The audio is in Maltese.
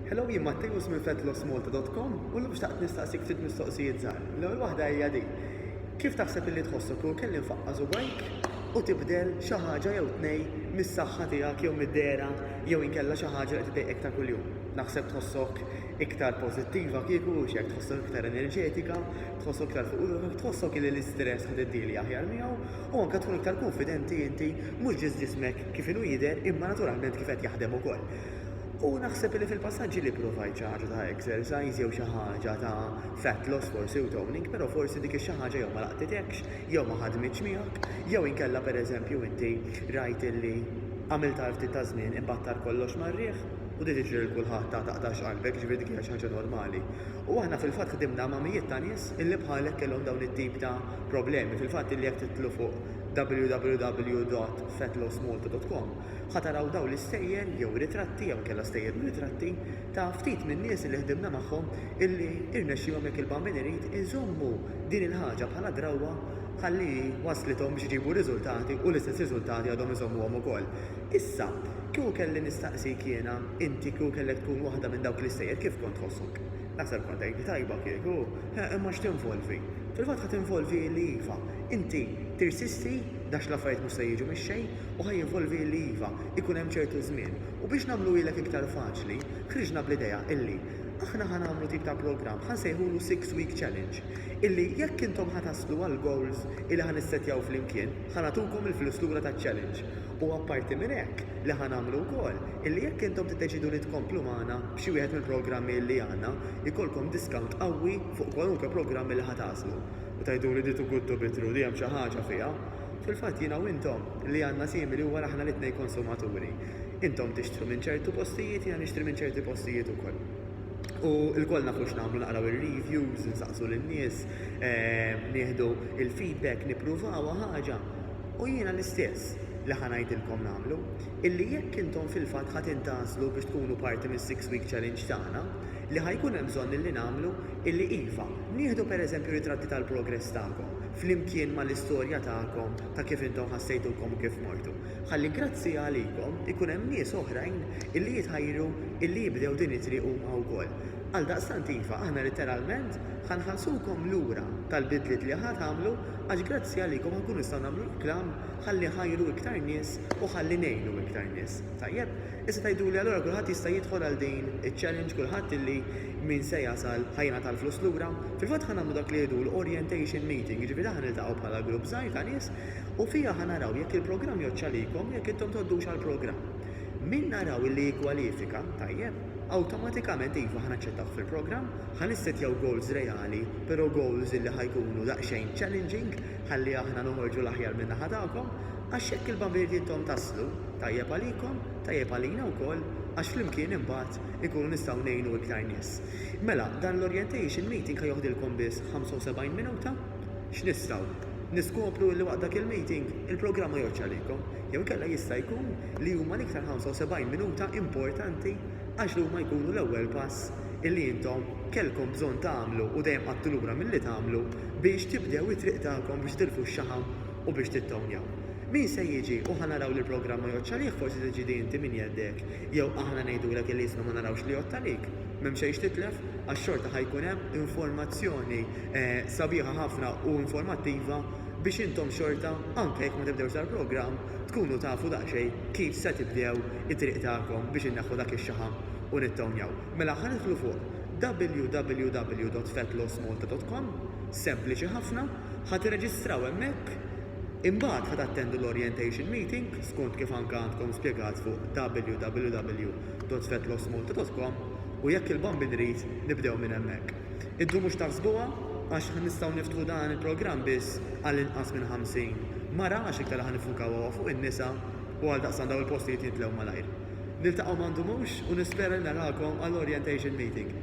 Hello, jien Mattejus minn fetlosmalta.com u l-lum xtaqt nistaqsik ftit mistoqsijiet żgħar. L-ewwel waħda hija din. Kif taħseb illi tħossok u kelli nfaqqa żugħajk u tibdel xi ħaġa jew tnejn mis-saħħa tiegħek jew mid-dera jew inkella xi ħaġa li tidejqek ta' kuljum. Naħseb tħossok iktar pożittiva kieku x'jekk tħossok iktar enerġetika, tħossok iktar fuq tħossok li l-istress ħad iddieli aħjar miegħu u anke tkun iktar konfidenti inti mhux ġiss ġismek kif inhu jidher imma naturalment kif qed jaħdem ukoll. U naħseb li fil-passaġġi li provajt xi ħaġa ta' exercise jew xi ħaġa ta' fat loss forsi u toning, però forsi dik xi ħaġa jew ma laqtitekx, jew ma ħadmitx miegħek, jew inkella pereżempju inti rajt illi għamilt ftit ta' żmien imbattar kollox mar-riħ u di tiġri l kulħadd ta' taqtax qalbek ġifieri dik hija xi ħaġa normali. U aħna fil-fatt ħdimna ma' mijiet ta' nies illi bħalek kellhom dawn it-tip ta' problemi. Fil-fatt illi jekk titlu fuq www.fetlosmalta.com ħataraw daw l-istejjer jew ritratti jew kella stejjer ritratti ta' ftit minn nies li ħdimna magħhom illi irnexxihom jekk il-bambin irid iżommu din il-ħaġa bħala drawwa ħalli waslithom biex iġibu riżultati u l-istess riżultati għadhom iżommuhom ukoll. Issa, kieku kelli nistaqsik jiena inti kieku kellek tkun waħda minn dawk l-istejjer kif kont tħossok? Naħseb kont ngħid tajba kieku, imma x'tinvolvi? Fil-fatt ħadd involvi li iva. Inti tirsisti dax l-affarijiet mhux se jiġu mix-xejn u ħajinvolvi li iva ikun hemm ċertu żmien. U biex nagħmlu ilek iktar faċli, ħriġna bl-idea illi aħna ħanagħmlu tip ta' programm ħansejħulu 6-week challenge illi jekk intom ħataslu għal goals illi ħanissettjaw flimkien ħanatukom il-flus lura taċ-challenge. U apparti minn hekk li ħanagħmlu wkoll illi jekk intom tiddeċidu li tkomplu magħna b'xi wieħed mill-programmi li għandna ikolkom discount qawwi fuq kwalunkwe programmi li ħataslu. U tgħidu li ditu good to be true di hemm xi ħaġa fiha. Fil-fatt jiena u intom li għandna simili huwa aħna li tnejn konsumaturi. Intom tixtru minn ċertu postijiet, jiena nixtri minn ċerti postijiet ukoll. U l-koll nafu x'nagħmlu naqraw ir-reviews, nsaqsu lin-nies, nieħdu il-feedback, nippruvaw ħaġa. U jiena l-istess li ħanajdilkom nagħmlu, illi jekk intom fil-fatt ħadd intaslu biex tkunu parti mis-6-week challenge tagħna, li ħajkun hemm bżonn illi nagħmlu illi iva, nieħdu pereżempju ritratti tal-progress tagħkom flimkien mal-istorja tagħkom ta' kif intom ħassejtukom u kif mortu. Ħalli grazzi għalikom ikun hemm nies oħrajn illi jitħajru illi jibdew din it-triq huma wkoll. Għal daqstant iva, aħna literalment ħanħallsukom lura tal-bidliet li ħatagħmlu għax grazzi għalikom ħankun nistgħu nagħmlu reklam ħalli ħajru iktar nies u ħalli ngħinu iktar nies. Tajjeb, issa tgħiduli allura kulħadd jista' jidħol għal din iċ-challenge kulħadd illi min se jasal ħajna tal-flus lura. Fil-fatt ħanagħmlu dak li jgħidu l-orientation meeting, jiġifieri ħaniltaqgħu bħala grupp żgħir ta' nies u fiha ħanaraw jekk il-programm joċċalikom jekk intom tgħoddux għall-programm. Min naraw illi jikkwalifika, tajjeb, awtomatikament iva ħanaċċettaw fil-programm, ħanissettjaw goals reali, però goals illi ħajkunu daqsxejn challenging, ħalli aħna noħorġu l-aħjar minn naħa tagħkom, għax hekk il-bambiriet intom taslu, tajjeb għalikom, tajjeb għalina wkoll, għax flimkien imbagħad ikunu nistgħu ngħinu iktar nies. Mela, dan l-orientation meeting ħajoħdilkom biss 75 minuta, x'nistgħu? Niskopru li waqt dak il-meeting il-programma joċċalikom, jew inkella jista' jkun li huma l-iktar 75 minuta importanti għax li huma jkunu l-ewwel pass illi intom kellkom bżonn tagħmlu u dejjem qattu lura milli tagħmlu biex tibdew it-triq tagħkom biex tilfu x-xaħam u biex tittonjaw. Min se jiġi u ħanaraw li l-programma joċċalih forsi tiġi inti min jeddek, jew aħna ngħidulek illi isma' ma narawx li jottalik. M'hemm xejn titlef għax xorta ħajkun hemm informazzjoni sabiħa ħafna u informattiva biex intom xorta, anke jekk ma tibdewx tal-programm, tkunu tafu daqsxejn kif se tibdew it-triq tagħkom biex inneħħu dak ix-xaħam u nittonjaw. Mela ħanidħlu fuq www.fetlosmalta.com, sempliċi ħafna, ħatirreġistraw hemmhekk, imbagħad ħatattendu l-orientation meeting skont kif anke għandkom spjegat fuq www.fetlosmalta.com u jekk il-bambin irid nibdew minn hemmhekk. Iddu mhux taħsbuha għax nistgħu niftħu dan il-programm biss għall-inqas minn 50 mara għax iktar ħanifukaw fuq in-nisa u għal daqsan daw il-postijiet jitlew malajr. Niltaqgħu m'għandhomux u nispera narakom għall-orientation meeting.